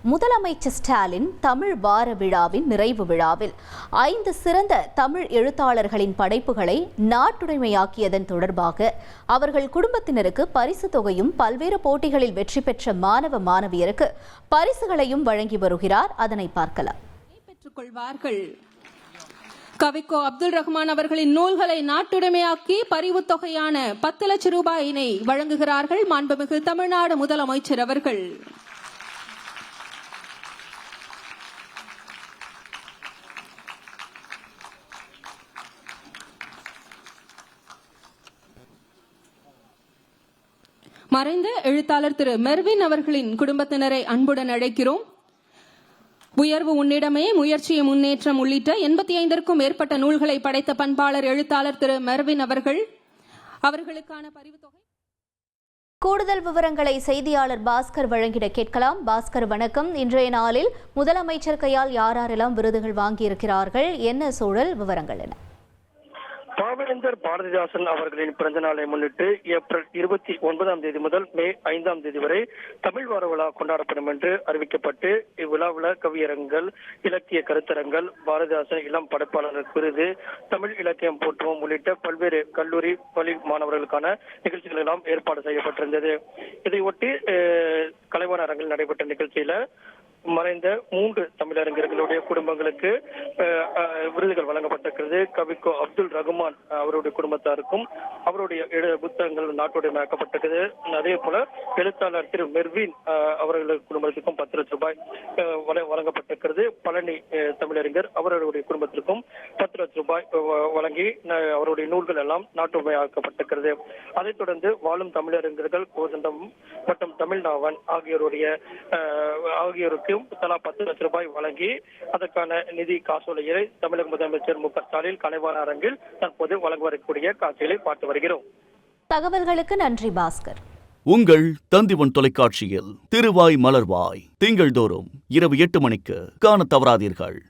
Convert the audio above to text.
முதலமைச்சர் ஸ்டாலின் தமிழ் வார விழாவின் நிறைவு விழாவில் 5 சிறந்த தமிழ் எழுத்தாளர்களின் படைப்புகளை நாட்டுடைமையாக்கியதன் தொடர்பாக அவர்கள் குடும்பத்தினருக்கு பரிசு தொகையும் பல்வேறு போட்டிகளில் வெற்றி பெற்ற மாணவ மாணவியருக்கு பரிசுகளையும் வழங்கி வருகிறார். அதனை பார்க்கலாம். பெற்றுக்கொள்வார்கள். கவிக்கோ அப்துல் ரஹ்மான் அவர்களின் நூல்களை நாட்டுடைமையாக்கி பரிவு தொகையான 10 லட்சம் ரூபாயினை வழங்குகிறார்கள் மாண்புமிகு தமிழ்நாடு முதலமைச்சர் அவர்கள். மறைந்த எழுத்தாளர் திரு மெர்வின் அவர்களின் குடும்பத்தினரை அன்புடன் அழைக்கிறோம். உயர்வு உன்னிடமே முயற்சியை முன்னேற்றம் உள்ளிட்ட 85க்கும் மேற்பட்ட நூல்களை படைத்த பண்பாளர் எழுத்தாளர் திரு மெர்வின் அவர்களுக்கான பரிவு தொகை. கூடுதல் விவரங்களை செய்தியாளர் பாஸ்கர் வழங்கிட கேட்கலாம். பாஸ்கர் வணக்கம். இன்றைய நாளில் முதலமைச்சர் கையால் யாரெல்லாம் விருதுகள் வாங்கியிருக்கிறார்கள், என்ன சூழல், விவரங்கள் என்ன? பாவேந்தர் பாரதிதாசன் அவர்களின் பிறந்த நாளை முன்னிட்டு ஏப்ரல் 29ஆம் தேதி முதல் மே 5ஆம் தேதி வரை தமிழ் வார விழா கொண்டாடப்படும் என்று அறிவிக்கப்பட்டு இவ்விழாவில் கவியரங்கள், இலக்கிய கருத்தரங்கள், பாரதிதாசன் இளம் படைப்பாளர் விருது, தமிழ் இலக்கியம் போற்றுவோம் உள்ளிட்ட பல்வேறு கல்லூரி பள்ளி மாணவர்களுக்கான நிகழ்ச்சிகள் எல்லாம் ஏற்பாடு செய்யப்பட்டிருந்தது. இதையொட்டி கலைவாணர் அரங்கில் நடைபெற்ற நிகழ்ச்சியில மறைந்த 3 தமிழறிஞர்களுடைய குடும்பங்களுக்கு விருதுகள் வழங்கப்பட்டிருக்கிறது. கவிக்கோ அப்துல் ரஹ்மான் அவருடைய குடும்பத்தாருக்கும் அவருடைய புத்தகங்கள் நாட்டுடைமையாக்கப்பட்டிருக்கிறது. அதே போல எழுத்தாளர் திரு மெர்வின் அவர்களுடைய குடும்பத்திற்கும் 10 லட்சம் ரூபாய் வழங்கப்பட்டிருக்கிறது. பழனி தமிழறிஞர் அவர்களுடைய குடும்பத்திற்கும் 10 லட்சம் ரூபாய் வழங்கி அவருடைய நூல்கள் எல்லாம் நாட்டுடைமையாக்கப்பட்டிருக்கிறது. அதைத் தொடர்ந்து வாழும் தமிழறிஞர்கள் கோதண்டம் மற்றும் தமிழ்நாவன் ஆகியோருக்கு தலா 10 லட்சம் ரூபாய் வழங்கி அதற்கான நிதி காசோலையை தமிழக முதலமைச்சர் மு க ஸ்டாலின் கலைவாணர் அரங்கில் தற்போது வழங்க வரக்கூடிய காட்சிகளை பார்த்து வருகிறோம். தகவல்களுக்கு நன்றி பாஸ்கர். உங்கள் தந்திவன் தொலைக்காட்சியில் திருவாய் மலர்வாய் திங்கள்தோறும் இரவு 8 மணிக்கு காண தவறாதீர்கள்.